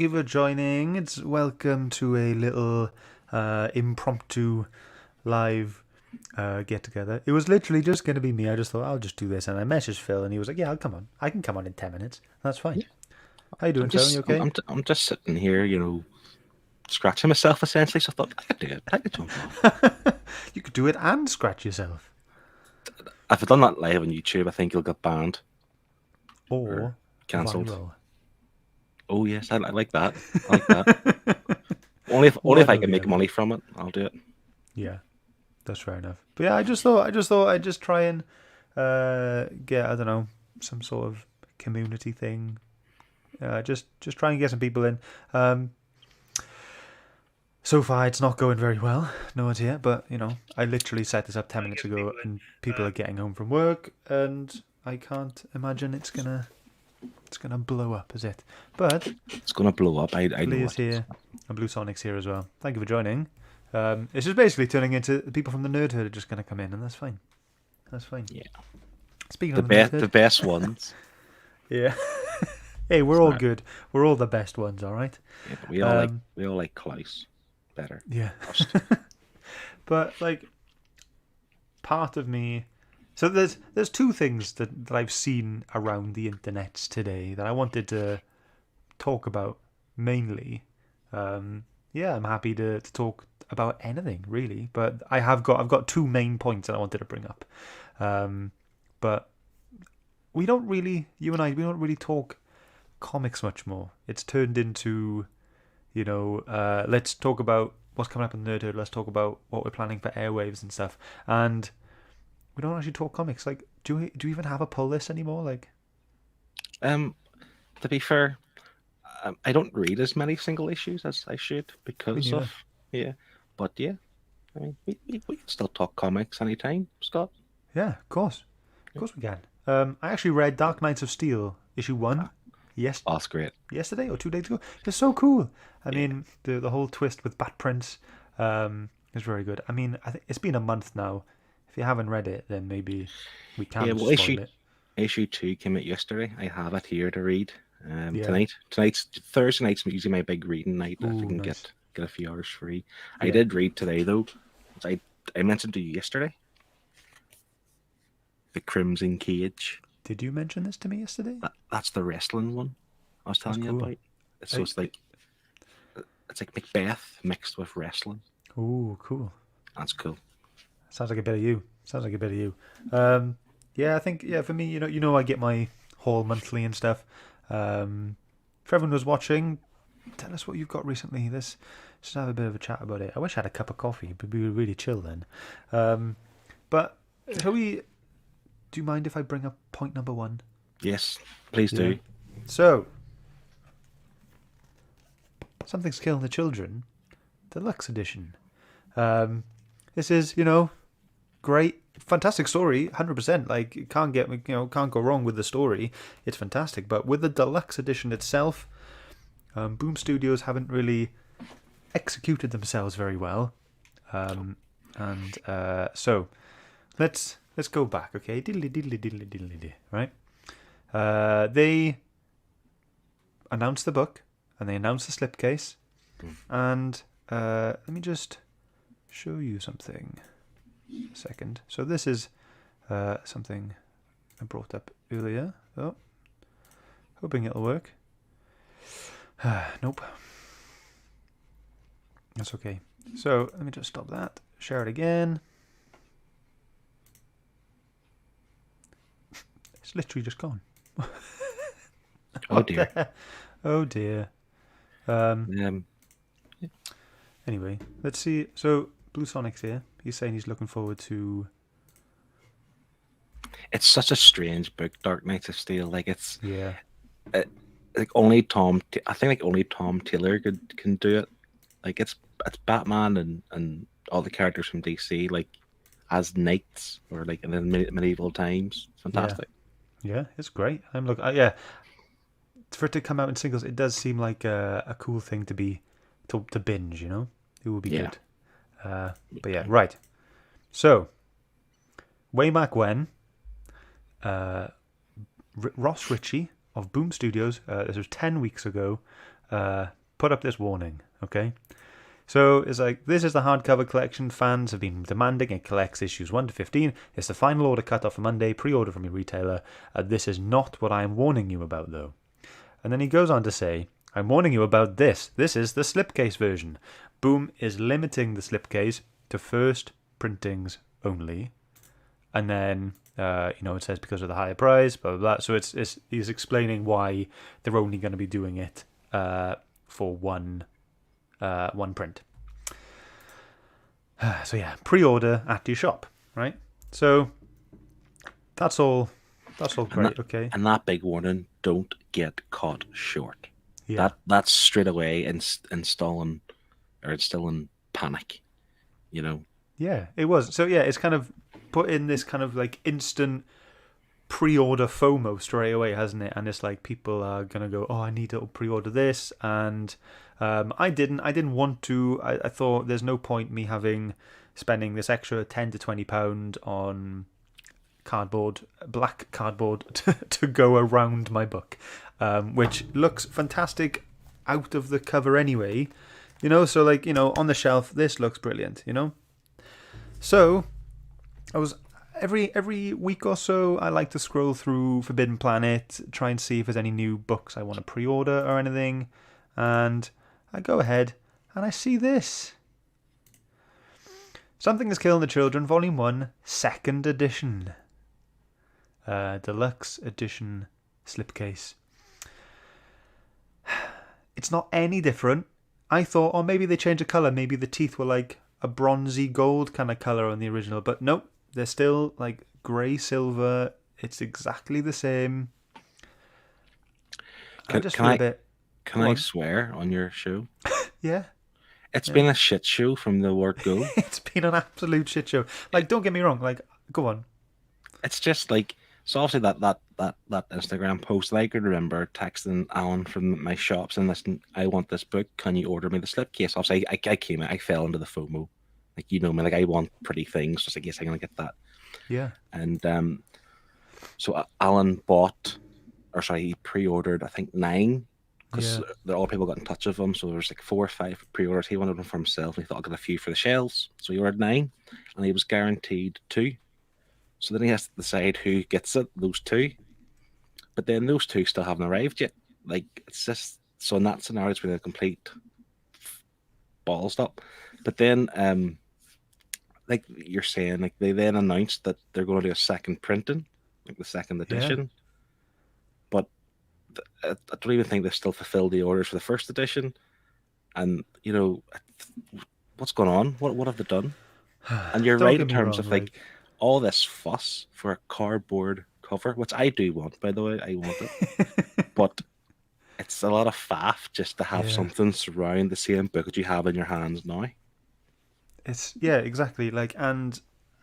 you for joining. It's welcome to a little impromptu live get together. It was literally just going to be me. I just thought I'll just do this, and I messaged Phil, and he was like, "Yeah, I'll come on. I can come on in 10 minutes. That's fine." Yeah. How you doing, Phil? You okay? I'm just sitting here, scratching myself essentially. So I thought I could do it. I could jump on. You could do it and scratch yourself, If I've done that live on YouTube, I think you'll get banned or cancelled. viral. Oh yes, I like that. I like that. only if I can make money from it, I'll do it. Yeah, that's fair enough. But yeah, I just thought I'd just try and get, I don't know, some sort of community thing. Just try and get some people in. So far, it's not going very well. No idea, but I literally set this up 10 minutes ago, and people are getting home from work, and I can't imagine it's gonna blow up, is it? But it's gonna blow up. I know. Leah's here, and Blue Sonic's here as well. Thank you for joining. It's just basically turning into the people from the Nerd Herd are just gonna come in, and that's fine. That's fine. Yeah. Speaking of the best ones. Yeah. Hey, we're all good. We're all the best ones, all right? Yeah, but we all like Klaus better. Yeah. But part of me, so there's two things that I've seen around the internets today that I wanted to talk about mainly. I'm happy to talk about anything really, but I've got two main points that I wanted to bring up. But we don't really talk comics much more. It's turned into, let's talk about what's coming up in the Nerd Herd. Let's talk about what we're planning for Airwaves and stuff. And we don't actually talk comics. Do you even have a pull list anymore? To be fair, I don't read as many single issues as I should because of But yeah, I mean, we can still talk comics anytime, Scott. Yeah, of course we can. I actually read Dark Knights of Steel issue 1. Yes. Oh, that's great. Yesterday or 2 days ago. It's so cool. I mean, the whole twist with Bat Prince is very good. I mean, I think it's been a month now. If you haven't read it, then maybe we can spoil it. Issue 2 came out yesterday. I have it here to read. Thursday night's usually my big reading night. If I can get a few hours free. Yeah. I did read today though. I mentioned to you yesterday. The Crimson Cage. Did you mention this to me yesterday? That's the wrestling one I was telling you about. It's like Macbeth mixed with wrestling. Oh, cool. That's cool. Sounds like a bit of you. I think for me, I get my haul monthly and stuff. If everyone was watching, tell us what you've got recently. Let's just have a bit of a chat about it. I wish I had a cup of coffee, but we would really chill then. But do you mind if I bring up point number 1? Yes, please do. So, Something's Killing the Children, Deluxe Edition. This is, great, fantastic story, 100%. Can't go wrong with the story. It's fantastic. But with the Deluxe Edition itself, Boom Studios haven't really executed themselves very well. So let's go back, okay? Diddly, right? They announced the book, and they announced the slipcase, and let me just show you something. A second. So this is something I brought up earlier. Oh, hoping it'll work. Nope. That's okay. So let me just stop that. Share it again. It's literally just gone. Oh dear. Oh dear. Anyway, let's see. So Blue Sonic's here. He's saying he's looking forward to. It's such a strange book, Dark Knights of Steel. Only Tom Taylor can do it. It's Batman and all the characters from DC as knights or in the medieval times. It's fantastic. Yeah, it's great. For it to come out in singles, it does seem like a cool thing to binge. It would be good. But yeah, right. So, way back when, Ross Ritchie of Boom Studios, this was 10 weeks ago, put up this warning, okay? So it's like, this is the hardcover collection fans have been demanding. It collects issues 1 to 15. It's the final order cut off for Monday. Pre-order from your retailer. This is not what I am warning you about, though. And then he goes on to say, I'm warning you about this. This is the slipcase version. Boom is limiting the slipcase to first printings only. And then, it says because of the higher price, blah, blah, blah. So he's explaining why they're only going to be doing it for one print. So yeah, pre-order at your shop, right? So that's all great, okay? And that big warning: don't get caught short. Yeah. That's straight away instilling panic. Yeah, it was. So yeah, it's kind of put in this kind of like instant pre-order FOMO straight away, hasn't it? And it's like people are gonna go, oh, I need to pre-order this, and I didn't want to. I thought there's no point me spending this extra £10 to £20 on black cardboard to go around my book, which looks fantastic out of the cover anyway. So like, on the shelf, this looks brilliant, So I was every week or so, I like to scroll through Forbidden Planet, try and see if there's any new books I want to pre-order or anything, and I go ahead and I see this. Something is Killing the Children, Volume 1, 2nd edition. Deluxe edition slipcase. It's not any different. I thought, maybe they changed the colour. Maybe the teeth were like a bronzy gold kind of colour on the original. But nope, they're still like grey silver. It's exactly the same. Can I swear on your show? Yeah. It's been a shit show from the word go. It's been an absolute shit show. Like, don't get me wrong. Like, go on. It's just like, so obviously that Instagram post, I could remember texting Alan from my shops and listen, I want this book. Can you order me the slipcase? Obviously, I fell into the FOMO. Like, me, like, I want pretty things. Just like, yes, I'm going to get that. Yeah. And so Alan he pre-ordered, I think 9. Because all people got in touch with him, so there was like 4 or 5 pre-orders. He wanted them for himself, and he thought I'd get a few for the shelves. So he ordered 9, and he was guaranteed 2. So then he has to decide who gets it, those 2. But then those 2 still haven't arrived yet. Like, it's just, so in that scenario, it's been a complete balls up. But then, like you're saying, like they then announced that they're going to do a second printing, like the 2nd edition. Yeah. But I don't even think they've still fulfilled the orders for the 1st edition. And, what's going on? What have they done? And you're right in terms of like all this fuss for a cardboard cover, which I do want, by the way. I want it. But it's a lot of faff just to have something surround the same book that you have in your hands now. It's, exactly. Like, and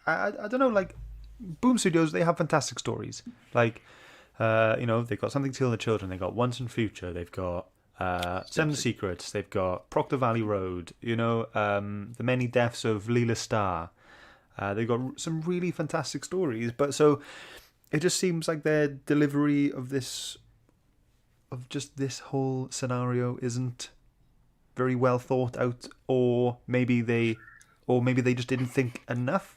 I don't know, like, Boom Studios, they have fantastic stories. Like, they've got Something to Kill the Children, they've got Once and Future, they've got Seven Secrets, they've got Proctor Valley Road, The Many Deaths of Leela Starr. They've got some really fantastic stories, but so it just seems like their delivery of this whole scenario isn't very well thought out, or maybe they just didn't think enough.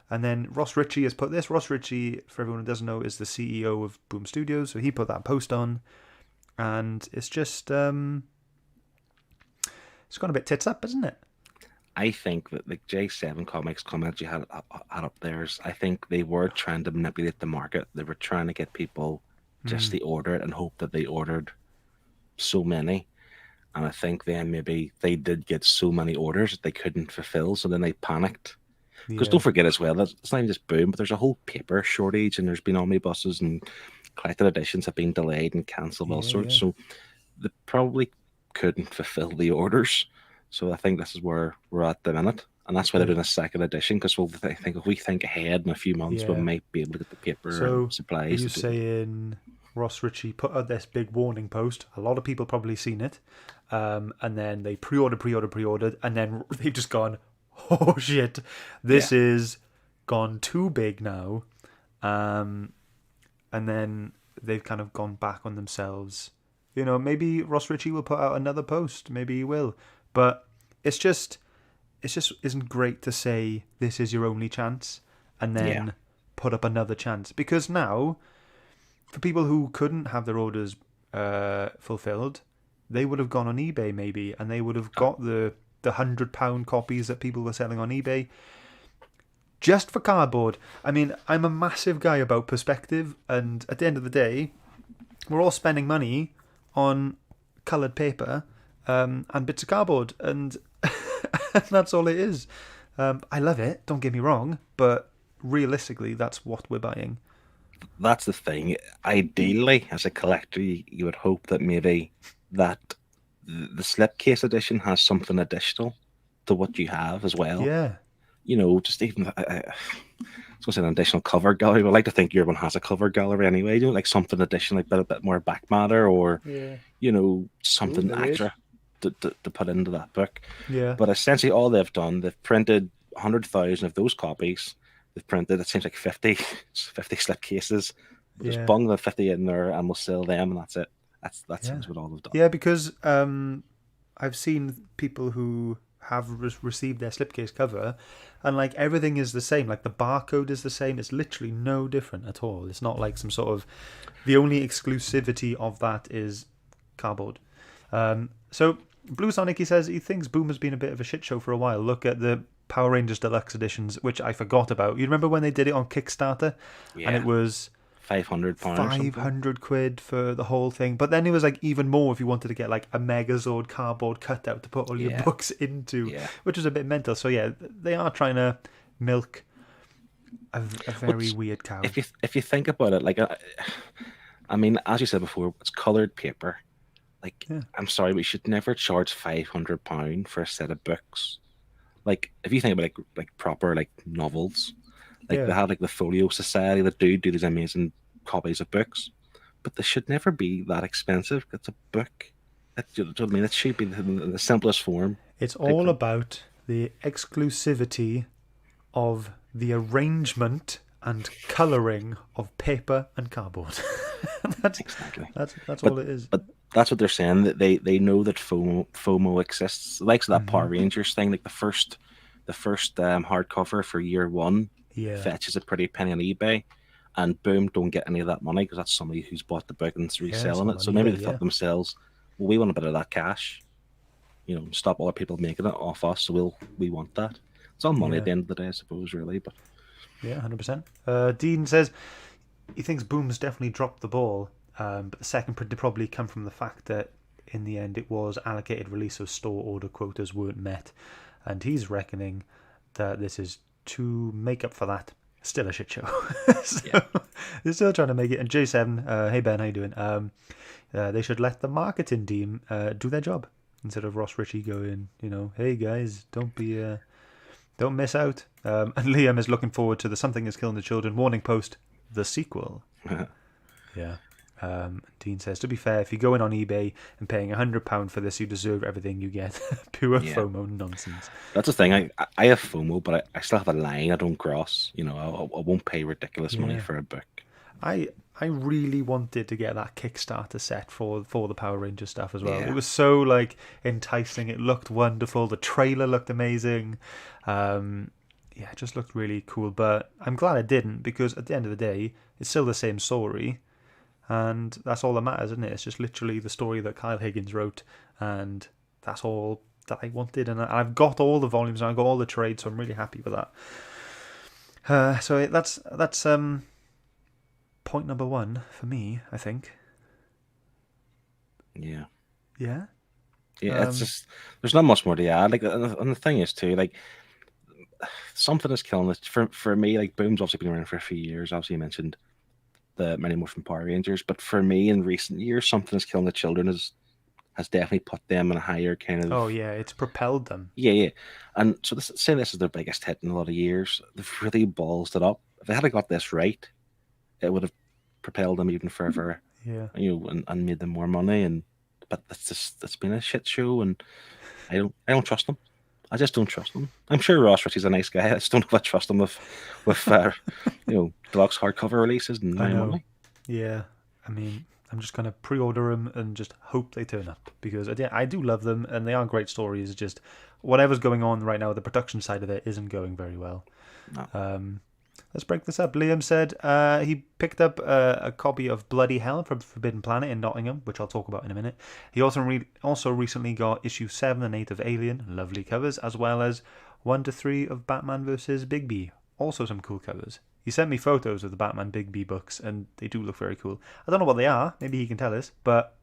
And then Ross Ritchie has put this. Ross Ritchie, for everyone who doesn't know, is the CEO of Boom Studios. So he put that post on. And it's just, it's gone a bit tits up, isn't it? I think that the J7 Comics comment you had up there, I think they were trying to manipulate the market. They were trying to get people just to order it and hope that they ordered so many. And I think then maybe they did get so many orders that they couldn't fulfill. So then they panicked. Because don't forget as well, it's not even just Boom, but there's a whole paper shortage, and there's been omnibuses and collected editions have been delayed and cancelled, all sorts. So they probably couldn't fulfill the orders. So I think this is where we're at the minute. And that's why they're doing a 2nd edition, because if we think ahead in a few months, we might be able to get the paper and supplies. Are you saying Ross Ritchie put out this big warning post? A lot of people probably seen it. And then they pre-ordered, and then they've just gone, oh shit, this is gone too big now. And then they've kind of gone back on themselves Maybe Ross Ritchie will put out another post. Maybe he will. But it's just isn't great to say this is your only chance and Yeah. then put up another chance, because now for people who couldn't have their orders fulfilled, they would have gone on eBay maybe, and they would have Uh, got the £100 copies that people were selling on eBay just for cardboard. I mean, I'm a massive guy about perspective, and at the end of the day, we're all spending money on coloured paper and bits of cardboard, and that's all it is. I love it, don't get me wrong, but realistically, that's what we're buying. that's the thing. Ideally, as a collector, you would hope that maybe that the slipcase edition has something additional to what you have as well. Yeah, Just even I was going to say an additional cover gallery. But I like to think your one has a cover gallery anyway. Like something additional, like a bit more back matter, or yeah. Ooh, something there is. extra to put into that book. Yeah, But essentially, all they've done, they've printed 100,000 of those copies. They've printed, it seems like 50 slip cases. We'll just yeah, bung the 50 in there and we'll sell them, and that's it. That yeah, seems what all they've done. yeah. Because I've seen people who have received their slipcase cover, and like everything is the same. Like the barcode is the same. It's literally no different at all. It's not like some sort of the only exclusivity of that is cardboard. So Blue Sonic, he says he thinks Boom has been a bit of a shit show for a while. Look at the Power Rangers Deluxe editions, which I forgot about. You remember when they did it on Kickstarter, and it Yeah, was £500 or something. 500 quid for the whole thing. But then it was like even more if you wanted to get like a Megazord cardboard cutout to put all your Yeah, books into, yeah. which was a bit mental. So yeah, they are trying to milk a very What's weird cow. if you think about it, like I mean, as you said before, it's coloured paper. Like, Yeah, I'm sorry, we should never charge £500 for a set of books. Like, if you think about like proper like novels, like they yeah, have like the Folio Society that do these amazing copies of books, but they should never be that expensive. It's a book. You know what I mean? It should be in the simplest form it's type all thing. about the exclusivity of the arrangement and colouring of paper and cardboard. that's Exactly. that's But all it is. but that's what they're saying, that they know that FOMO exists. The likes of that Mm-hmm. Power Rangers thing, like the first hardcover for year one Yeah, fetches a pretty penny on eBay, and boom, don't get any of that money because that's somebody who's bought the book and is yeah, it's reselling all it. on So maybe they eBay. thought Yeah, to themselves, well, we want a bit of that cash. Stop other people making it off us. So we want that. It's all money at yeah, the end of the day, I suppose, really. But yeah, 100%. Dean says he thinks Boom's definitely dropped the ball, but the second print did probably come from the fact that in the end it was allocated release, so store order quotas weren't met, and he's reckoning that this is to make up for that. Still a shit show. yeah, So they're still trying to make it. And J7, hey Ben, how you doing? They should let the marketing team do their job instead of Ross Ritchie going, hey guys, don't miss out. And Liam is looking forward to the Something is Killing the Children warning post, the sequel. Yeah. Dean says, to be fair, if you're going on eBay and paying £100 for this, you deserve everything you get. Pure yeah. FOMO nonsense. That's the thing. I have FOMO, but I still have a line I don't cross. I won't pay ridiculous money Yeah. for a book. I really wanted to get that Kickstarter set for the Power Ranger stuff as well. It Yeah, was so like enticing. It looked wonderful. The trailer looked amazing. Yeah, it just looked really cool. But I'm glad I didn't, because at the end of the day, it's still the same story, and that's all that matters, isn't it? It's just literally the story that Kyle Higgins wrote, and that's all that I wanted. And I've got all the volumes and I've got all the trades, so I'm really happy with that. So that's point number one for me, I think. yeah, Yeah. yeah. It's Um, just there's not much more to add. Like, and the thing is too, like something is killing it for me. Like Boom's obviously been around for a few years. Obviously, you mentioned the many more from Power Rangers, but for me, in recent years, something is killing the children has definitely put them in a higher kind oh of. yeah, it's propelled them. Yeah, yeah. And so saying this is their biggest hit in a lot of years, they've really ballsed it up. If they had got this right, it would have propelled them even further, Yeah. and made them more money. But it's been a shit show, and I don't trust them. I just don't trust them. I'm sure Ross Ritchie's a nice guy. I just don't know if I trust him with deluxe hardcover releases and I my know. money. Yeah. I mean, I'm just going to pre-order them and just hope they turn up, because I do love them and they are great stories. Just whatever's going on right now, the production side of it isn't going very well. No. Let's break this up. Liam said he picked up a copy of Bloody Hell from Forbidden Planet in Nottingham, which I'll talk about in a minute. He also recently got issue 7 and 8 of Alien, lovely covers, as well as 1 to 3 of Batman vs. Bigby, also some cool covers. He sent me photos of the Batman Bigby books, and they do look very cool. I don't know what they are. Maybe he can tell us, but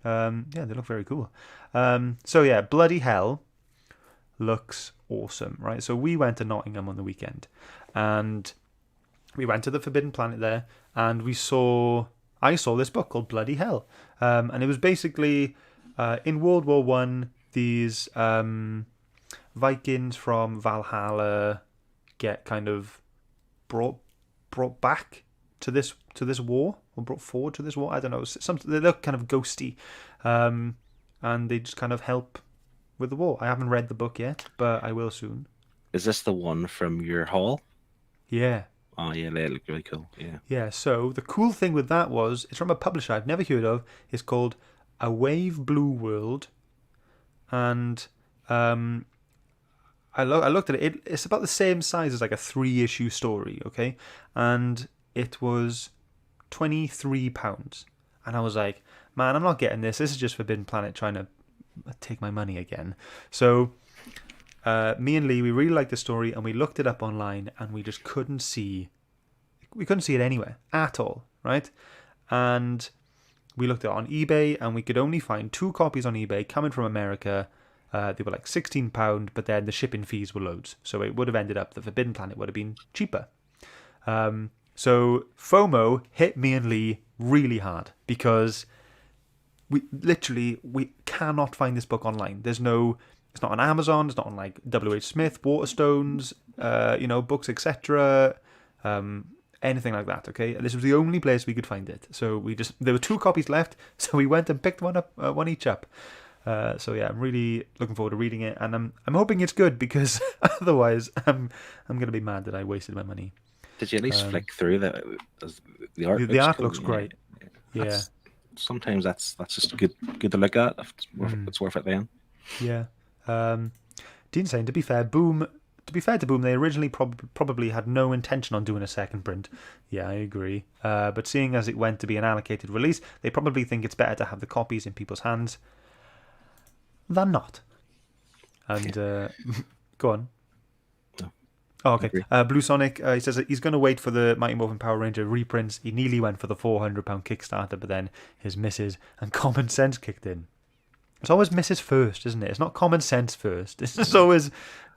yeah, they look very cool. So yeah, Bloody Hell looks awesome, right? So we went to Nottingham on the weekend, and we went to the Forbidden Planet there, and I saw this book called Bloody Hell, and it was basically in World War One. These Vikings from Valhalla get kind of brought back to this war, or brought forward to this war. I don't know. They look kind of ghosty, and they just kind of help with the war. I haven't read the book yet, but I will soon. Is this the one from your haul? Yeah. Oh yeah, they look really cool. Yeah. Yeah, so the cool thing with that was, it's from a publisher I've never heard of. It's called A Wave Blue World. And I looked at it. It's about the same size as like a 3-issue story, okay? And it was £23. And I was like, man, I'm not getting this. This is just Forbidden Planet trying to take my money again. So me and Lee, we really liked the story, and we looked it up online, and we just couldn't see it anywhere at all, right? And we looked at it on eBay, and we could only find 2 copies on eBay coming from America. They were like £16, but then the shipping fees were loads, so it would have ended up, the Forbidden Planet would have been cheaper. So FOMO hit me and Lee really hard, because we cannot find this book online. It's not on Amazon, it's not on like WH Smith, Waterstones, books, etc., anything like that, okay? This was the only place we could find it. So there were 2 copies left, so we went and picked one each up. So yeah, I'm really looking forward to reading it, and I'm hoping it's good, because otherwise I'm going to be mad that I wasted my money. Did you at least flick through the art? The art looks great. Yeah. Sometimes that's just good to look at. If it's worth it then. Yeah. Dean's saying, to be fair to Boom, they originally probably had no intention on doing a second print. Yeah, I agree. But seeing as it went to be an allocated release, they probably think it's better to have the copies in people's hands than not. And go on. No. Oh, okay. Blue Sonic, he says that he's going to wait for the Mighty Morphin Power Ranger reprints. He nearly went for the £400 Kickstarter, but then his misses and common sense kicked in. It's always misses first, isn't it? It's not common sense first. It's always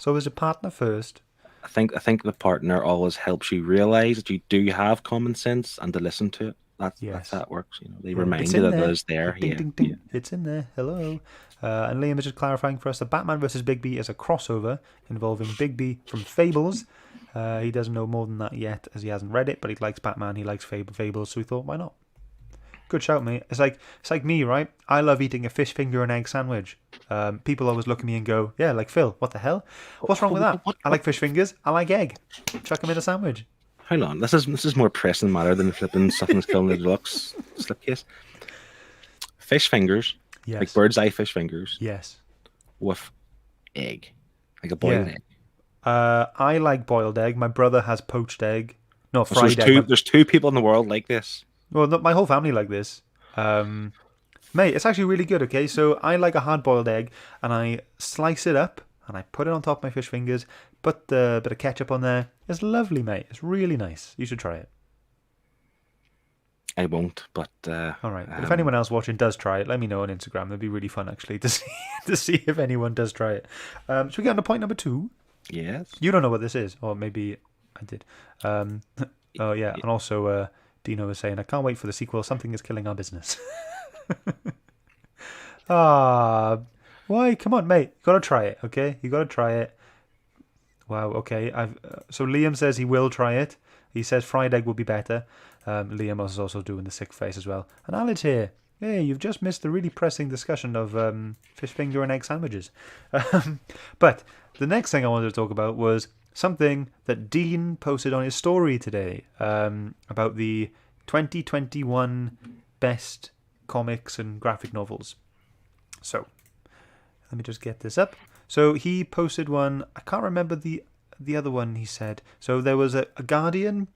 a partner first. I think the partner always helps you realize that you do have common sense and to listen to it. That's how it works. They remind you that it is there. Ding, ding, ding. Yeah. It's in there. Hello. And Liam is just clarifying for us that Batman vs. Bigby is a crossover involving Bigby from Fables. He doesn't know more than that yet, as he hasn't read it, but he likes Batman, he likes Fables, so he thought, why not? Good shout, mate. It's like me, right? I love eating a fish finger and egg sandwich. People always look at me and go, yeah, like Phil, what the hell? What's wrong with that? I like fish fingers, I like egg. Chuck them in a sandwich. Hold on, this is more pressing matter than flipping something's killing the deluxe slipcase. Fish fingers, yes. Like bird's eye fish fingers. Yes. With egg, like a boiled egg. I like boiled egg. My brother has poached egg. No, fried egg. There's 2 people in the world like this. Well, my whole family like this. Mate, it's actually really good, okay? So I like a hard-boiled egg, and I slice it up, and I put it on top of my fish fingers, put a bit of ketchup on there. It's lovely, mate. It's really nice. You should try it. I won't, but... all right. But if anyone else watching does try it, let me know on Instagram. That'd be really fun, actually, to see if anyone does try it. Should we get on to point number 2? Yes. You don't know what this is, or maybe I did. Oh, yeah, and also... Dino was saying, I can't wait for the sequel. Something is killing our business. Why? Come on, mate. You got to try it, okay? You got to try it. Wow, okay. So Liam says he will try it. He says fried egg will be better. Liam is also doing the sick face as well. And Alan's here. Hey, you've just missed the really pressing discussion of fish finger and egg sandwiches. But the next thing I wanted to talk about was something that Dean posted on his story today about the 2021 best comics and graphic novels. So let me just get this up. So he posted one. I can't remember the other one he said. So there was a Guardian,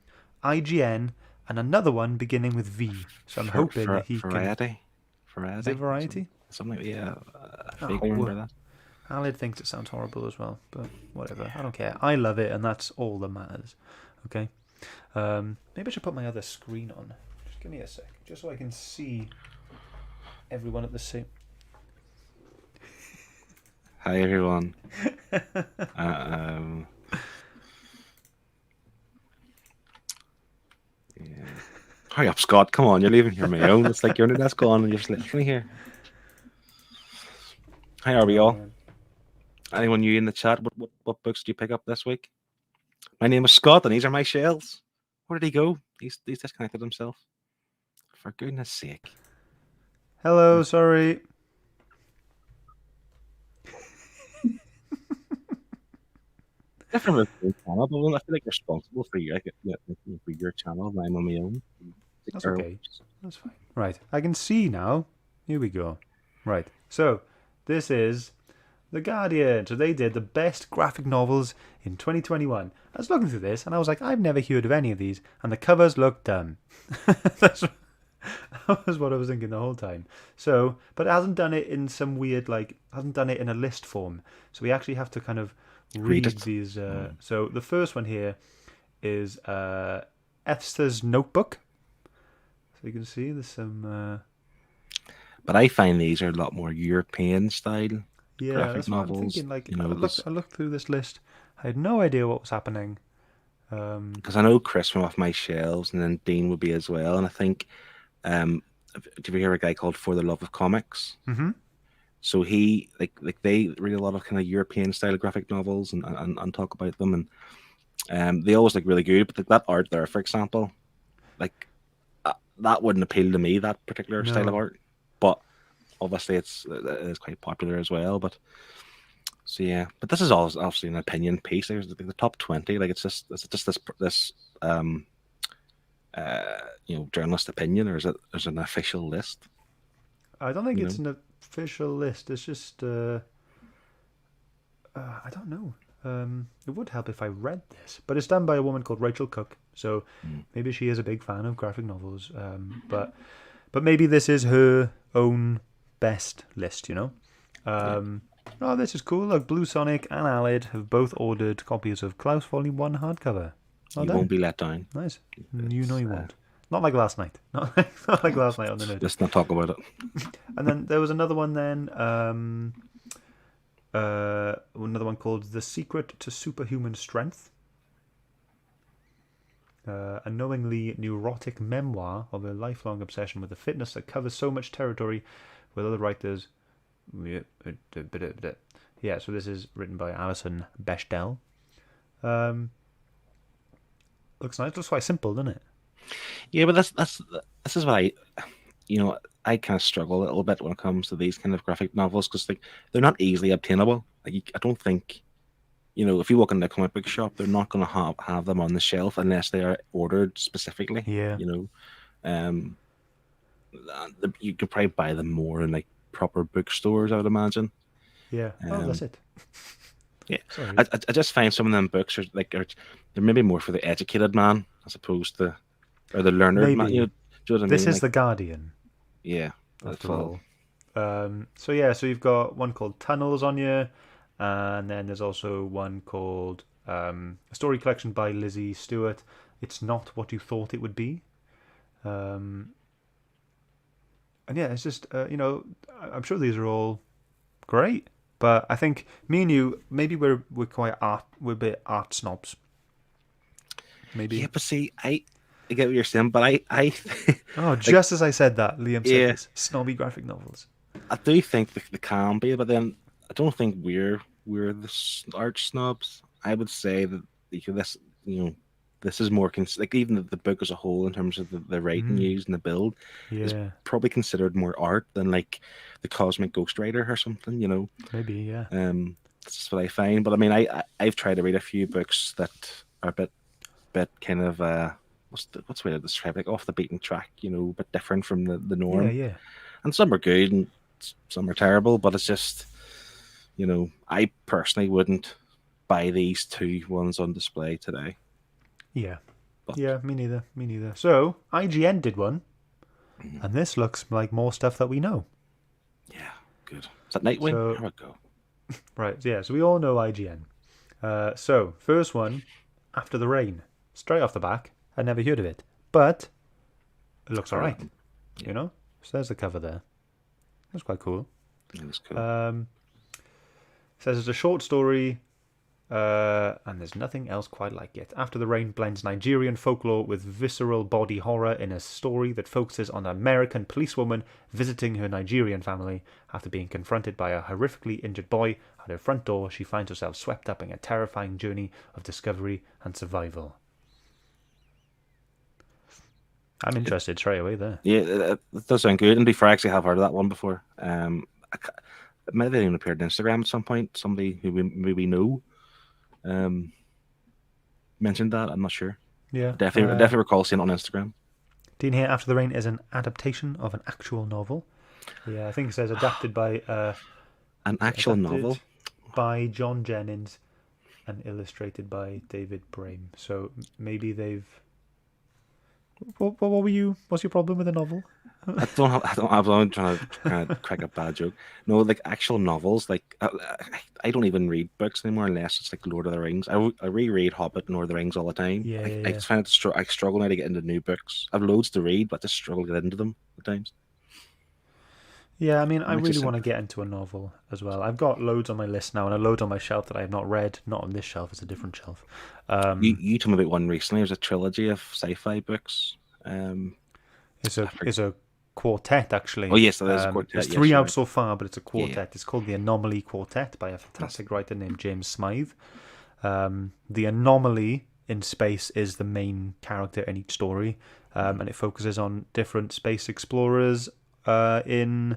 IGN, and another one beginning with V. So I'm hoping that he can. Variety, Is it variety, Variety? something. Yeah, I Oh, vaguely remember that. Alid thinks it sounds horrible as well, but whatever. I don't care. I love it, and that's all that matters. Okay. Maybe I should put my other screen on. Just give me a sec, just so I can see everyone at the same. Hi everyone. um, yeah. Hurry up, Scott. Come on, you're leaving here on my own. It's like you're in the desk on and you're just literally here. Hi, are we all? Man. Anyone new in the chat? What books do you pick up this week? My name is Scott, and these are my shells. Where did he go? He's disconnected himself. For goodness sake. Hello, sorry. Different with your channel, but I feel like responsible for your channel, and I'm on my own. That's okay. That's fine. Right, I can see now. Here we go. Right, so this is The Guardian. So they did the best graphic novels in 2021. I was looking through this and I was like, I've never heard of any of these, and the covers look dumb. That was what I was thinking the whole time. So, but it hasn't done it in some weird, like, hasn't done it in a list form. So we actually have to kind of read these. So the first one here is Esther's Notebook. So you can see there's some. But I find these are a lot more European style graphic That's novels. what I'm thinking. Like, you know, I looked through this list. I had no idea what was happening. Because I know Chris went off my shelves, and then Dean would be as well. And I think, did you hear a guy called For the Love of Comics? Mm-hmm. So he they read a lot of kind of European style graphic novels and talk about them, and they always look really good. But that art there, for example, like that wouldn't appeal to me, that particular style of art. But obviously, it is quite popular as well. But so yeah, but this is obviously an opinion piece. There's the top 20. Like it's just this journalist opinion, or is it there's an official list? I don't think it's an official list. It's just I don't know. It would help if I read this, but it's done by a woman called Rachel Cook. So maybe she is a big fan of graphic novels. But maybe this is her own best list. Oh, this is cool. Look, Blue Sonic and Alid have both ordered copies of Klaus Volume 1 hardcover. You won't be let down. Nice. You know you won't. Not like last night. Not like last night on the Nerd. Let's not talk about it. And then there was another one then. Another one called The Secret to Superhuman Strength. A knowingly neurotic memoir of a lifelong obsession with a fitness that covers so much territory with other writers. Yeah, so this is written by Alison Bechdel. Looks nice. Looks quite simple, doesn't it? Yeah, but this is what I kind of struggle a little bit when it comes to these kind of graphic novels, because they're not easily obtainable. Like I don't think, if you walk into a comic book shop, they're not going to have them on the shelf unless they are ordered specifically. Yeah. You could probably buy them more in like proper bookstores, I would imagine. Yeah. That's it. Yeah. I just find some of them books are they're maybe more for the educated man as opposed to, or the learned man. Do you know what I mean? This is The Guardian. Yeah. After all. So you've got one called Tunnels on you, and then there's also one called a story collection by Lizzie Stewart. It's Not What You Thought It Would Be. And yeah, it's just I'm sure these are all great, but I think me and you, maybe we're a bit art snobs. Maybe. Yeah, but see, I get what you're saying, but I just as I said that, Liam said this, snobby graphic novels. I do think they can be, but then I don't think we're the art snobs. I would say that this is more like even the book as a whole in terms of the writing used and the build is probably considered more art than like the Cosmic Ghost Rider or something. Maybe, yeah. That's what I find. But I mean, I've tried to read a few books that are a bit kind of what's the way to describe it? Like off the beaten track, a bit different from the Yeah, norm. yeah. And some are good and some are terrible, but it's just, I personally wouldn't buy these two ones on display today. Yeah. But Yeah, me neither. Me neither. So, IGN did one, mm, and this looks like more stuff that we know. yeah, good. Is that Nightwing? So, Here we go. right, yeah, so we all know IGN. So, first one, After the Rain. Straight off the back, I never heard of it. But it looks Heard of alright, them. Yeah, you know? So there's the cover there. That's quite cool. it was cool. Says it's a short story, and there's nothing else quite like it. After the Rain blends Nigerian folklore with visceral body horror in a story that focuses on an American policewoman visiting her Nigerian family. After being confronted by a horrifically injured boy at her front door, she finds herself swept up in a terrifying journey of discovery and survival. I'm interested straight away there. Yeah, it does sound good. And before I actually have heard of that one before. It might have even appeared on Instagram at some point. Somebody who we maybe know mentioned that. I'm not sure. Yeah. Definitely recall seeing it on Instagram. Dean here, After the Rain is an adaptation of an actual novel. Yeah, I think it says adapted by An actual novel. by John Jennings and illustrated by David Brame. So maybe they've. What were you? What's your problem with the novel? I'm trying to kind of crack a bad joke. No, like actual novels. Like I don't even read books anymore unless it's like Lord of the Rings. I reread Hobbit and Lord of the Rings all the time. Yeah, I just find it I struggle now to get into new books. I've loads to read, but I just struggle to get into them at times. Yeah, I mean, I It makes really it want to simpler. get into a novel as well. I've got loads on my list now, and a load on my shelf that I have not read. Not on this shelf; it's a different shelf. You told me about one recently. It was a trilogy of sci-fi books. It's I a forget. it's a quartet actually. Oh yes, there's a There's quartet. Yes, three you're out right. so far, but it's a Yeah, yeah. quartet. It's called the Anomaly Quartet by a That's fantastic writer named James Smythe. The anomaly in space is the main character in each story, and it focuses on different space explorers in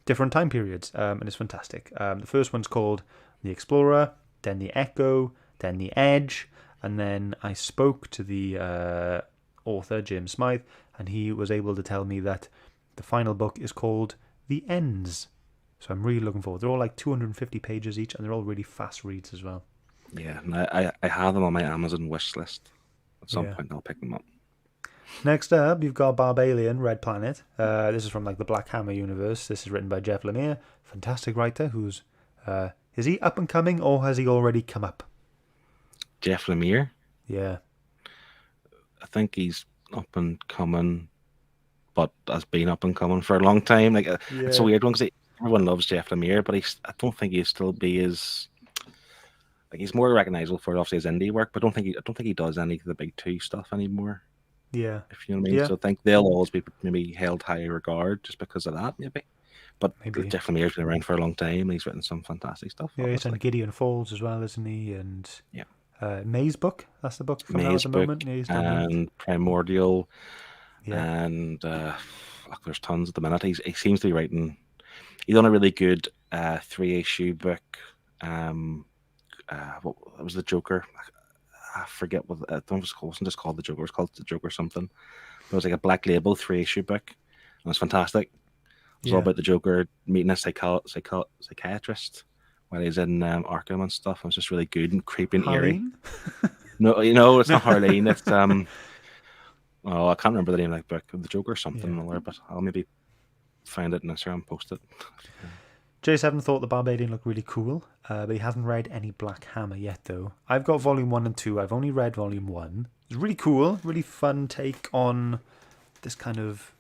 different time periods, and it's fantastic. The first one's called The Explorer, then The Echo, then The Edge, and then I spoke to the author, James Smythe, and he was able to tell me that the final book is called The Ends. So I'm really looking forward. They're all like 250 pages each, and they're all really fast reads as well. yeah. And I have them on my Amazon wish list. At some Yeah. point, I'll pick them up. Next up, you've got Barbalian, Red Planet. This is from like the Black Hammer universe. This is written by Jeff Lemire, fantastic writer. Who's is he up and coming or has he already come up? Jeff Lemire. Yeah, I think he's up and coming, but has been up and coming for a long time. Like it's a yeah, weird one because everyone loves Jeff Lemire, but I don't think he'll still be as like he's more recognizable for obviously his indie work, but I don't think he does any of the big two stuff anymore. yeah, If you know what I mean. yeah. So I think they'll always be maybe held high regard just because of that, maybe. But Maybe. Jeff Lemire's been around for a long time and he's written some fantastic stuff, Yeah, he's done obviously. Gideon Falls as well, isn't he? And Yeah. Maze Book. That's the book coming out at Maze the Book moment. Yeah, he's done that. and Primordial Yeah, and there's tons at the minute. He seems to be writing. He's done a really good 3-issue book. What was the Joker? I forget what I don't know if it wasn't just called the Joker. It was called the Joker something. But it was like a black label 3-issue book. And it was fantastic. It was all yeah. about the Joker meeting a psychiatrist while he's in Arkham and stuff. It was just really good and creepy and eerie. Harleen? No, it's not Harleen. It's oh, I can't remember the name of that book. The Joker something Yeah. or other, but I'll maybe find it in Instagram and post it. J7 thought the Barbadian looked really cool, but he hasn't read any Black Hammer yet, though. I've got volume 1 and 2. I've only read volume 1. It's really cool, really fun take on this kind of.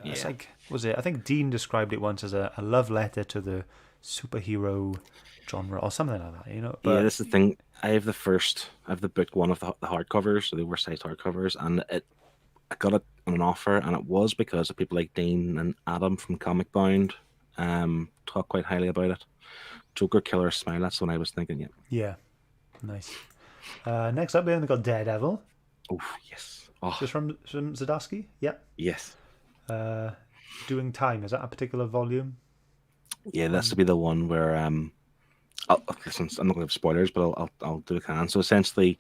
It's Yeah. like, was it? I think Dean described it once as a love letter to the superhero genre or something like that, you know? Yeah, But this is the thing. I have the book one of the hardcovers, so the oversized hardcovers, and I got it on an offer, and it was because of people like Dean and Adam from Comic Bound talk quite highly about it. Joker Killer Smile, that's what I was thinking, yeah. yeah, nice. Next up, we've got Daredevil. Oh, yes. Oh, Just from Zadarsky. Yeah. yes. Doing Time. Is that a particular volume? Yeah, that's to be the one where listen, I'm not going to have spoilers, but I'll do what I can. So essentially,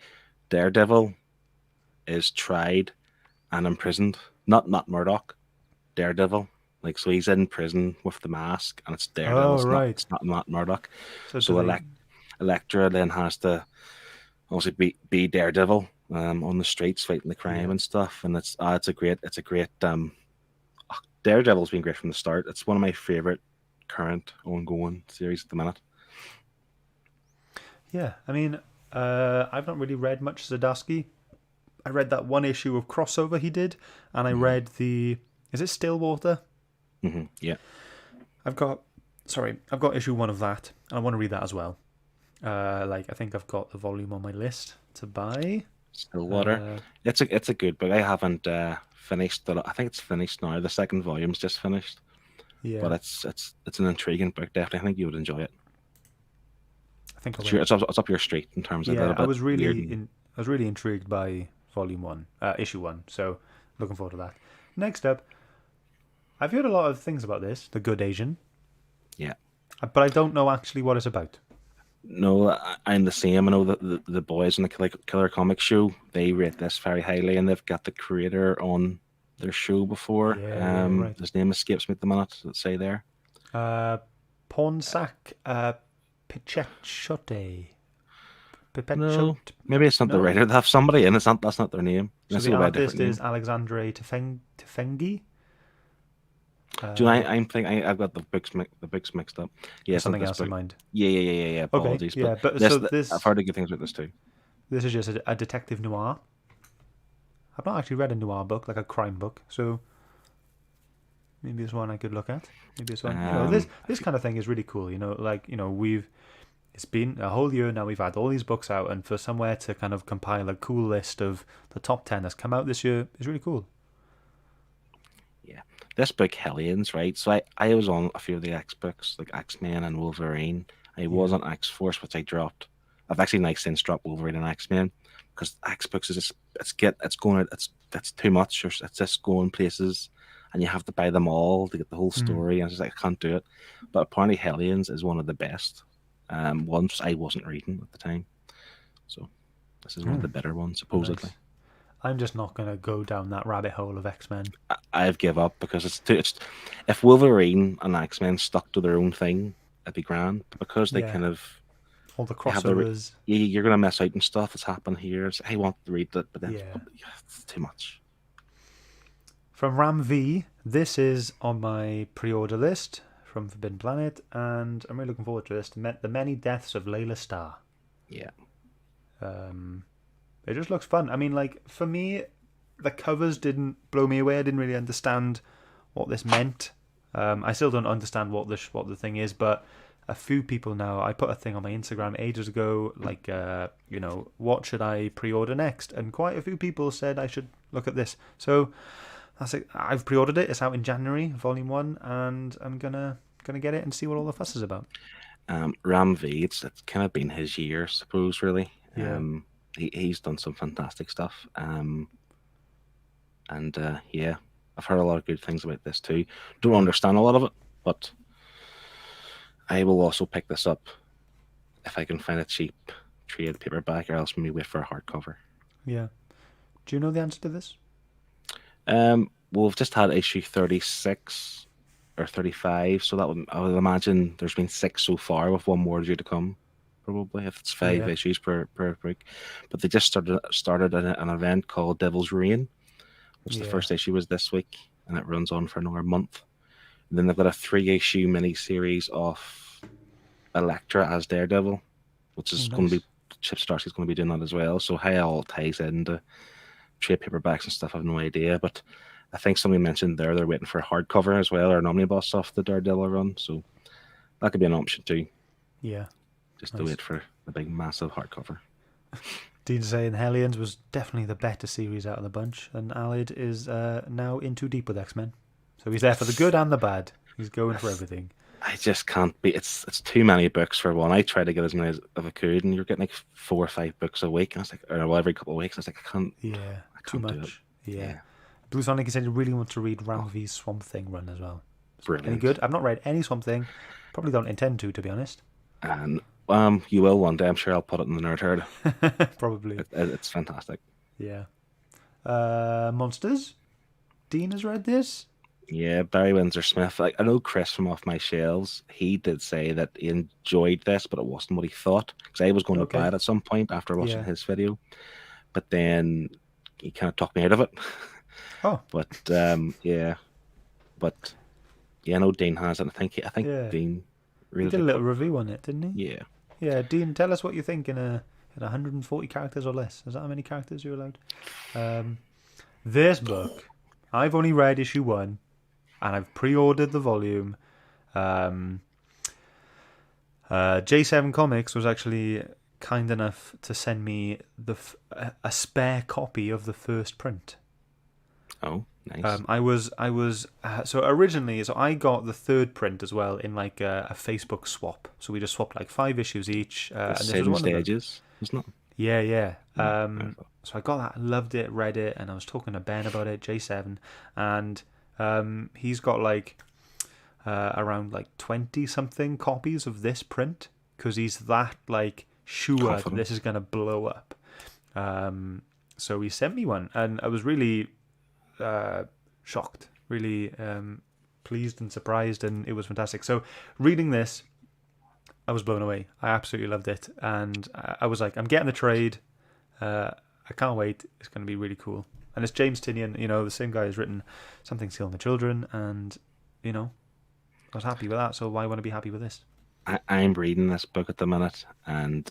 Daredevil is tried and imprisoned. Not Murdoch, Daredevil. Like, so he's in prison with the mask, and it's Daredevil. Oh, right. It's not Matt Murdock. So do So they? Elektra then has to also be Daredevil on the streets fighting the crime Yeah. and stuff. And it's a great Daredevil's been great from the start. It's one of my favorite current ongoing series at the minute. Yeah. I mean, I've not really read much Zdarsky. I read that one issue of crossover he did, and I read the. Is it Stillwater? Yeah, I've got. Sorry, I've got issue one of that, and I want to read that as well. Like I think I've got the volume on my list to buy. Stillwater. It's a good book. I haven't finished it. I think it's finished now. The second volume's just finished, Yeah, but it's an intriguing book. Definitely, I think you would enjoy it. I think I It's, will. it's up your street in terms of a Yeah, little bit weird. I was really intrigued by volume one, issue one. So looking forward to that. Next up, I've heard a lot of things about this, The Good Asian, Yeah. but I don't know actually what it's about. No, I'm the same. I know that the boys in the Killer Comics show, they rate this very highly, and they've got the creator on their show before. Yeah, right. His name escapes me at the minute. Let's say there. Pornsack, Pichechote. No, Pipechot. maybe it's not the No? writer. They have somebody in. That's not their name. So Let's the go by a different artist name. is Alexandre Tefengi. Do I'm thinking I've got the books mixed up. Yeah, it's not Something this else in book. mind. Yeah. Okay, Apologies, yeah, but this, so this I've heard good things about this too. this is just a detective noir. I've not actually read a noir book, like a crime book, so maybe it's one I could look at. Maybe it's one. This kind of thing is really cool. Like it's been a whole year now. We've had all these books out, and for somewhere to kind of compile a cool list of the top 10 that's come out this year is really cool. Yeah, this book Hellions, right? So I was on a few of the X books, like X-Men and Wolverine. I was on X-Force, which I dropped. I've actually now since dropped Wolverine and X-Men because X books is just it's too much, or it's just going places, and you have to buy them all to get the whole story. And it's just like I can't do it. But apparently Hellions is one of the best ones. I wasn't reading at the time, so this is one of the better ones supposedly. Nice. I'm just not going to go down that rabbit hole of X-Men. I've give up because it's if Wolverine and X-Men stuck to their own thing, it'd be grand. But because they kind of all the have crossovers. you're gonna miss out on stuff that's happened here. So I want to read it, but then it's too much. From Ram V, this is on my pre-order list from Forbidden Planet, and I'm really looking forward to this. The Many Deaths of Layla Starr. Yeah. It just looks fun. I mean, like, for me, the covers didn't blow me away. I didn't really understand what this meant. I still don't understand what the thing is, but a few people now, I put a thing on my Instagram ages ago, like, what should I pre-order next? And quite a few people said I should look at this. So that's it. I've pre-ordered it. It's out in January, Volume 1, and I'm gonna get it and see what all the fuss is about. Ram V, it's kind of been his year, I suppose, really. Yeah. He's done some fantastic stuff. I've heard a lot of good things about this too. Don't understand a lot of it, but I will also pick this up if I can find a cheap trade paperback, or else maybe wait for a hardcover. Yeah. Do you know the answer to this? Well, we've just had issue 36 or 35, so I would imagine there's been 6 so far, with one more due to come. Probably if it's 5 issues per week, but they just started an event called Devil's Reign, which the first issue was this week, and it runs on for another month. And then they've got a 3-issue mini series of Elektra as Daredevil, which is going to be Chip Zdarsky's going to be doing that as well. So how it all ties into trade paperbacks and stuff, I have no idea. But I think somebody mentioned they're waiting for a hardcover as well, or an omnibus off the Daredevil run. So that could be an option too. Yeah. Just to wait for the big, massive hardcover. Dean saying Hellions was definitely the better series out of the bunch, and Alid is now in too deep with X-Men. So he's there for the good and the bad. He's going for everything. I just can't be. It's too many books for one. I try to get as many as I could, and you're getting like 4 or 5 books a week. And I was like, or every couple of weeks. I was like, I can't. Yeah, I can't too much. Yeah. Blue Sonic said he really wants to read Ram V's Swamp Thing run as well. Brilliant. Any good? I've not read any Swamp Thing. Probably don't intend to be honest. And you will one day. I'm sure I'll put it in the Nerd Herd. Probably. It's fantastic. Yeah. Monsters. Dean has read this. Yeah, Barry Windsor Smith. Like, I know Chris from Off My Shelves. He did say that he enjoyed this, but it wasn't what he thought. Because I was going to buy Okay. it at some point after watching Yeah. his video, but then he kind of talked me out of it. Oh. But yeah, but yeah, I know Dean has it. I think Yeah. Dean He really did a liked little it. review on it, didn't he? Yeah, Yeah. Dean, tell us what you think in 140 characters or less. Is that how many characters you're allowed? This book, I've only read issue 1, and I've pre-ordered the volume. Um, J7 Comics was actually kind enough to send me a spare copy of the first print. oh, nice. So originally, so I got the third print as well in like a Facebook swap. So we just swapped like 5 issues each, The and this was Sin one of them. Stages, wasn't it? Yeah, yeah. Yeah, So I got that, loved it, read it, and I was talking to Ben about it, J7, and he's got like around like 20 something copies of this print because he's that like sure that confident. this is going to blow up. So he sent me one, and I was really shocked, really pleased and surprised, and it was fantastic. So reading this, I was blown away. I absolutely loved it, and I was like, I'm getting the trade. I can't wait. It's going to be really cool. And it's James Tynion, the same guy who's written Something Stealing the Children, and I was happy with that. So why want to be happy with this? I'm reading this book at the minute, and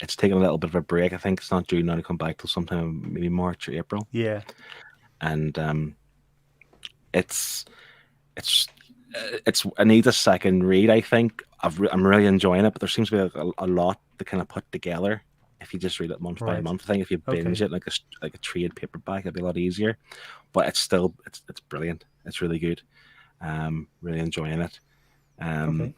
it's taken a little bit of a break. I think it's not due now to come back till sometime maybe March or April. Yeah, And it's I need a second read. I think I'm really enjoying it, but there seems to be a lot to kind of put together if you just read it month by right. month. I think if you binge Okay. it like a trade paperback, it'd be a lot easier. But it's still it's brilliant. It's really good. Really enjoying it. Okay.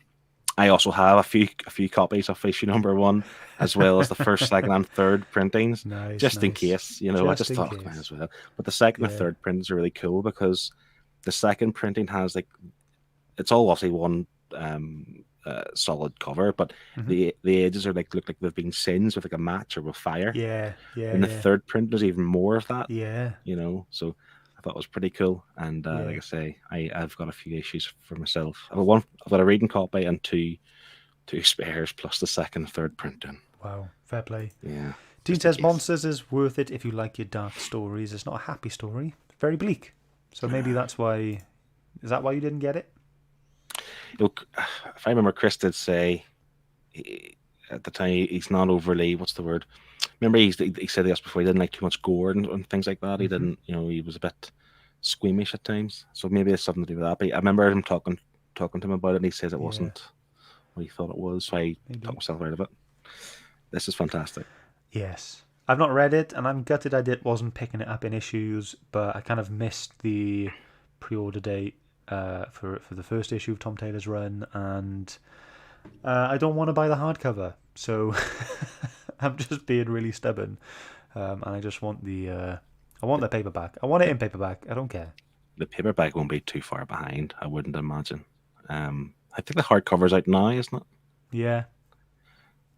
I also have a few copies of issue number 1, as well as the first, second, and third printings, Nice, just in nice. case. I Just just in thought, case. might as well. But the second and Yeah. third printings are really cool because the second printing has like it's all obviously one solid cover, but the edges are look like they've been singed with like a match or with fire. Yeah, yeah, And the yeah. third print, there's even more of that. Yeah. So I thought it was pretty cool. And Yeah. like I say, I've got a few issues for myself. I've got a reading copy and two spares plus the second and third printing. Wow, fair play. Yeah. Dean just in says case. Monsters is worth it if you like your dark stories. It's not a happy story. It's very bleak. So maybe that's why. Is that why you didn't get it? Look, if I remember, Chris did say at the time he's not overly, what's the word? Remember he said this before, he didn't like too much gore and things like that. He didn't, he was a bit squeamish at times. So maybe it's something to do with that. But I remember him talking to him about it, and he says it wasn't what he thought it was. So I talked myself out of it. This is fantastic. Yes. I've not read it, and I'm gutted wasn't picking it up in issues, but I kind of missed the pre-order date for the first issue of Tom Taylor's run, and I don't want to buy the hardcover, so I'm just being really stubborn, and I just want the paperback. I want it in paperback. I don't care. The paperback won't be too far behind, I wouldn't imagine. I think the hardcover's out now, isn't it? Yeah.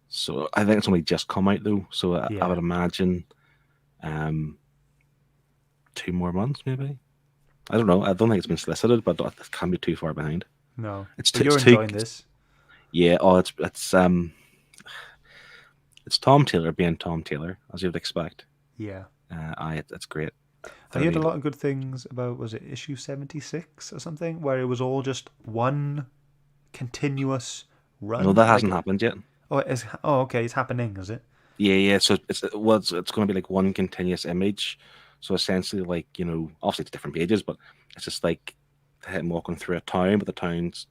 So I think it's only just come out though. So I would imagine 2 more months maybe. I don't know. I don't think it's been solicited, but it can't be too far behind. No. It's But you're enjoying this. Yeah. Oh, it's Tom Taylor being Tom Taylor, as you'd expect. Yeah. It's great. I heard a lot of good things about, was it issue 76 or something, where it was all just one continuous run. No, that hasn't happened yet. Oh, okay. It's happening, is it? Yeah. So it's going to be like one continuous image. So essentially, like obviously it's different pages, but it's just like him walking through a town, but the town's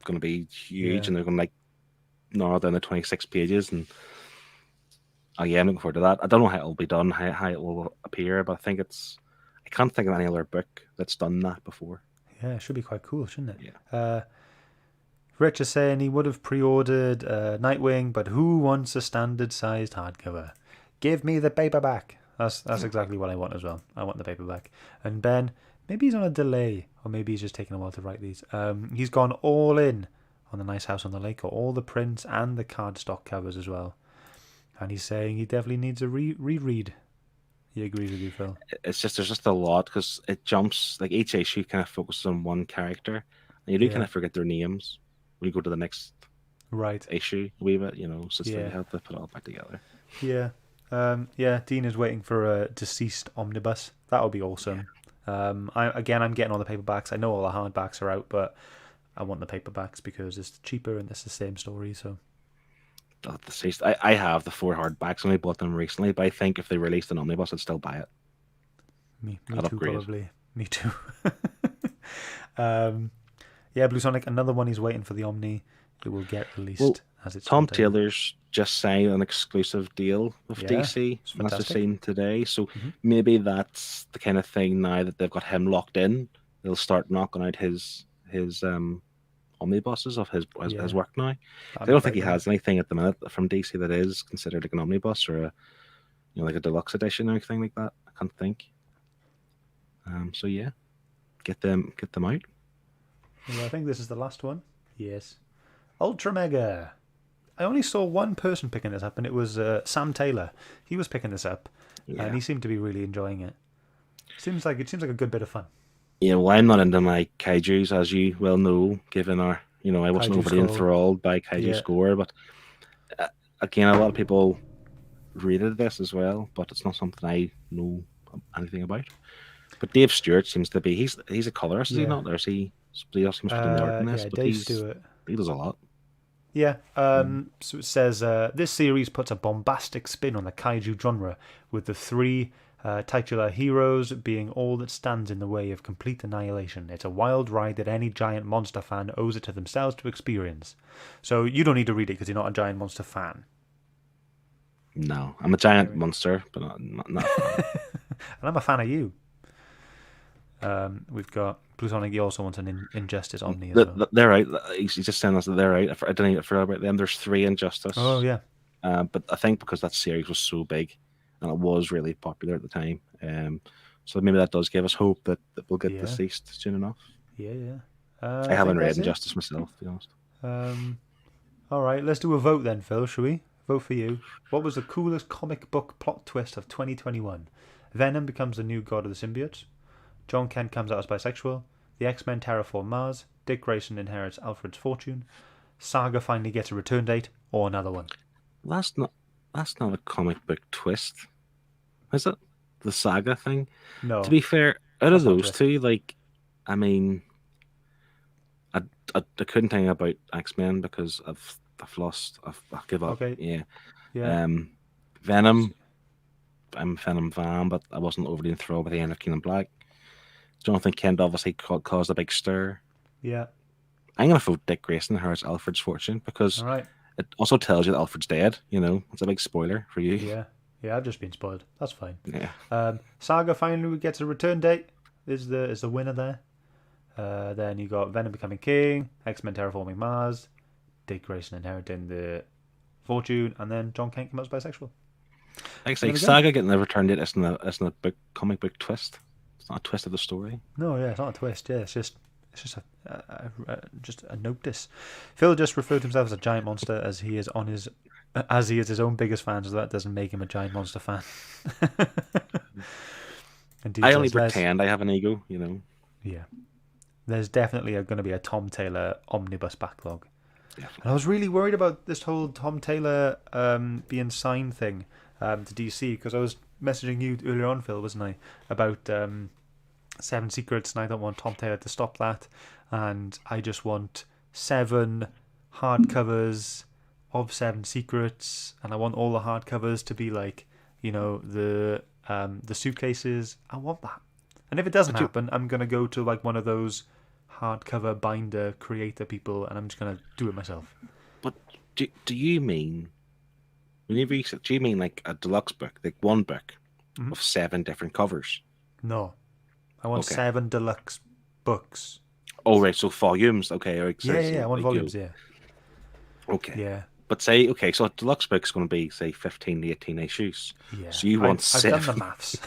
going to be huge, and they're going to like narrow down the 26 pages. And I'm looking forward to that. I don't know how it'll be done, how it will appear, but I can't think of any other book that's done that before. Yeah, it should be quite cool, shouldn't it? Yeah. Rich is saying he would have pre-ordered Nightwing, but who wants a standard-sized hardcover? Give me the paperback. That's exactly what I want as well. I want the paperback. And Ben, maybe he's on a delay, or maybe he's just taking a while to write these. He's gone all in on the Nice House on the Lake, or all the prints and the cardstock covers as well. And he's saying he definitely needs a reread. he agrees with you, Phil. It's just there's just a lot because it jumps like each issue kind of focuses on one character, and you do kind Yeah. of forget their names when you go to the next Right. issue a wee bit, you know. So it's like you Yeah. have to put it all back together. Yeah. Yeah. Dean is waiting for a deceased omnibus. That would be Yeah, awesome. I'm getting all the paperbacks. I know all the hardbacks are out, but I want the paperbacks because it's cheaper and it's the same story. So the taste. I have the four hardbacks, and I bought them recently. But I think if they released an omnibus, I'd still buy it. me I'd too, upgrade. probably. Me too. um, yeah, Blue Sonic. Another one he's waiting for the Omni. It will get Well, released as its own Tom title. Taylor's just signed an exclusive deal with Yeah, DC, it's and that's just fantastic. signed today. So Hmm. maybe that's the kind of thing now that they've got him locked in. They'll start knocking out his omnibuses of his Yeah, work now. 'Cause I that'd be don't think quite he rad. has anything at the minute from DC that is considered like an omnibus or a like a deluxe edition or anything like that. I can't think. So yeah, get them out. Yeah, I think this is the last one. Yes. Ultra Mega. I only saw one person picking this up, and it was Sam Taylor. He was picking this up, and Yeah. he seemed to be really enjoying it. It seems like a good bit of fun. Well, I'm not into my kaiju's, as you well know, given our, I wasn't Kaiju overly Skull. enthralled by kaiju Yeah. score, but uh, again, a lot of people rated this as well, but it's not something I know anything about. But Dave Stewart seems to be, he's a colorist, is he Yeah. not? Or is he, somebody else seems putting the art in this, Yeah. but Dave Stewart. he does a lot. Yeah. Mm. So it says this series puts a bombastic spin on the kaiju genre, with the three titular heroes being all that stands in the way of complete annihilation. It's a wild ride that any giant monster fan owes it to themselves to experience. So you don't need to read it because you're not a giant monster fan. No, I'm a giant monster, but not a fan. And I'm a fan of you. We've got Blue Sonic. He also wants an Injustice Omni as well. They're right. He's just saying us that they're right. I didn't forget about them. There's three Oh Injustice. yeah, But I think because that series was so big and it was really popular at the time, so maybe that does give us hope that we'll get yeah, deceased soon enough. yeah. I I think haven't read that's it. Injustice myself, to be honest. All right, let's do a vote then, Phil. Shall we vote for you? What was the coolest comic book plot twist of 2021? Venom becomes the new god of the symbiotes. John Kent comes out as bisexual. The X-Men terraform Mars. Dick Grayson inherits Alfred's fortune. Saga finally gets a return date, or another one. That's not a comic book twist, is it? The Saga thing. To No, be fair, out of that's not a those twist. two, like, I mean, I couldn't think about X-Men because I've lost. I've give up. Okay, Yeah. yeah. Um, Venom. I'm a Venom fan, but I wasn't overly enthralled by the end of King and Black. Jonathan Kent obviously caused a big stir. Yeah. I'm going to vote Dick Grayson inherits Alfred's fortune because All right. it also tells you that Alfred's dead. It's a big spoiler for you. Yeah. Yeah, I've just been spoiled. That's fine. Yeah. Saga finally gets a return date. Is the winner there? Then you got Venom becoming king, X-Men terraforming Mars, Dick Grayson inheriting the fortune, and then John Kent comes out as bisexual. Like I There say, we go. Saga getting the return date isn't a big comic book twist. It's not a twist of the story. No, yeah, it's not a twist. Yeah, it's just just a notice. Phil just referred to himself as a giant monster as he is his own biggest fan, so that doesn't make him a giant monster fan. And I only pretend I have an ego. Yeah, there's definitely going to be a Tom Taylor omnibus backlog. Definitely. And I was really worried about this whole Tom Taylor being signed thing to DC because I was messaging you earlier on, Phil, wasn't I, about Seven Secrets, and I don't want Tom Taylor to stop that, and I just want 7 hardcovers of Seven Secrets, and I want all the hardcovers to be like, the suitcases. I want that, and if it doesn't happen, I'm gonna go to like one of those hardcover binder creator people, and I'm just gonna do it myself. But do you mean do you mean like a deluxe book, like one book of 7 different covers? No, I want Okay. 7 deluxe books. Oh right, so volumes. Okay, right, so, Yeah, I want volumes. Yeah, Okay. yeah. But say, okay, so a deluxe book's going to be, say, 15 to 18 issues. Yeah, So you want I've 7. done the maths.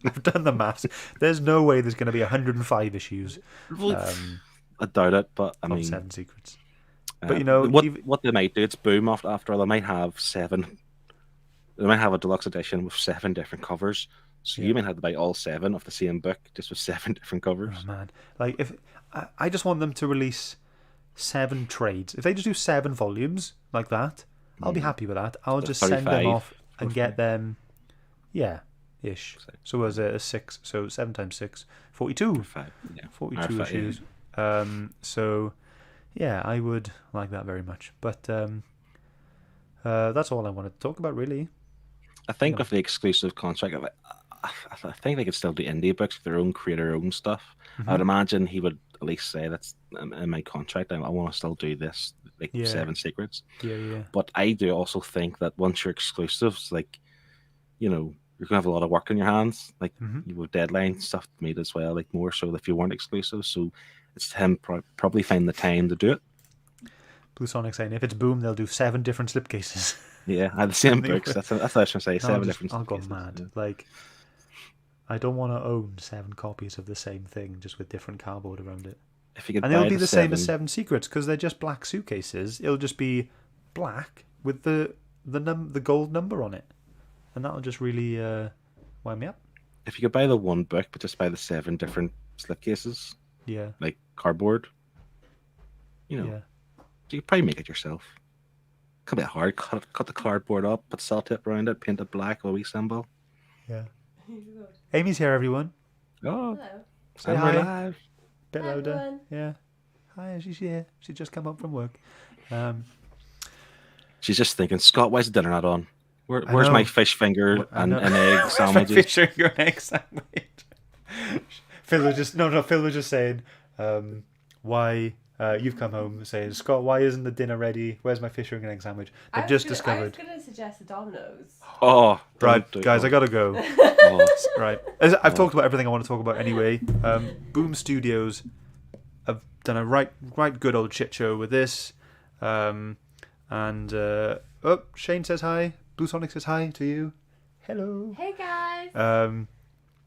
I've done the maths. There's no way there's going to be 105 issues I doubt it, but I of mean, Seven Secrets. But what they might do, it's boom after all, they might have 7 they might have a deluxe edition with 7 different covers. So Yeah. you might have to buy all 7 of the same book, just with 7 different Oh covers. man, like if I just want them to release 7 trades. If they just do 7 volumes like that, I'll be happy with that. I'll The just send them 35 off and get them, yeah, ish. So as a 6, so 7 times 6, 42. 5, yeah. 42 5, yeah. issues. So yeah, I would like that very much. But that's all I wanted to talk about, really. I think with the exclusive contract, I think they could still do indie books with their own creator-owned stuff. I would imagine he would at least say that's in my contract. I want to still do this, like Yeah. 7 secrets. Yeah. But I do also think that once you're exclusives, like, you know, you're gonna have a lot of work in your hands. Like you have deadline stuff to meet as well, like more so if you weren't exclusive. So it's him probably find the time to do it. Blue Sonic saying if it's Boom, they'll do 7 different slipcases. Yeah, I had the same books. That's what I was going to say. 7 different. I'll go slipcases, mad. yeah. Like, I don't want to own 7 copies of the same thing just with different cardboard around it. If you could And buy it'll be the same as 7 7 Secrets because they're just black suitcases. It'll just be black with the gold number on it, and that'll just really wind me up. If you could buy the one book, but just buy the 7 different slipcases, Yeah. like cardboard, you could probably make it yourself. Could be hard. Cut the cardboard up, put salt tip around it, paint it black, a wee symbol. Yeah. Amy's here, everyone. Oh, Hello. Say and hi. we're live. Bit Hi, louder. everyone. Yeah. Hi, she's here. She just come home from work. She's just thinking, Scott, why's the dinner not on? Where's know. my fish finger and egg sandwiches? Fish finger and egg sandwich. Phil was just saying, why you've come home saying, Scott, why isn't the dinner ready? Where's my fish finger and egg sandwich? I've just discovered. I was going to suggest the Domino's. Oh, Right, don't guys, I gotta go. Oh, Right, I've talked about everything I want to talk about anyway. Boom Studios have done a right good old shit show with this. Shane says hi. Blue Sonic says hi to you. Hello. Hey, guys.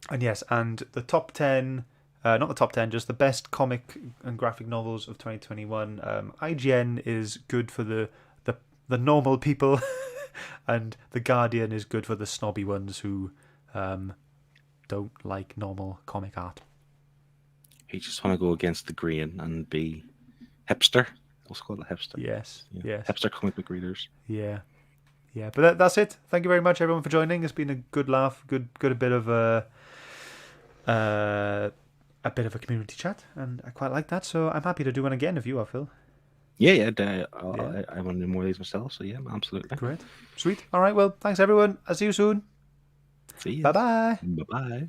And yes, and the top 10, not the top 10, just the best comic and graphic novels of 2021. IGN is good for the normal people, and The Guardian is good for the snobby ones who don't like normal comic art. you just want to go against the grain and be hipster. Let's call it hipster. Yes, Yeah. yes. Hipster comic book readers. Yeah. But that's it. Thank you very much, everyone, for joining. It's been a good laugh, good a bit of a community chat, and I quite like that. So I'm happy to do one again if you are, Phil. Yeah. I want to do more of these myself. So yeah, absolutely. Great, sweet. All right. Well, thanks everyone. I'll see you soon. See you. Bye bye. Bye bye.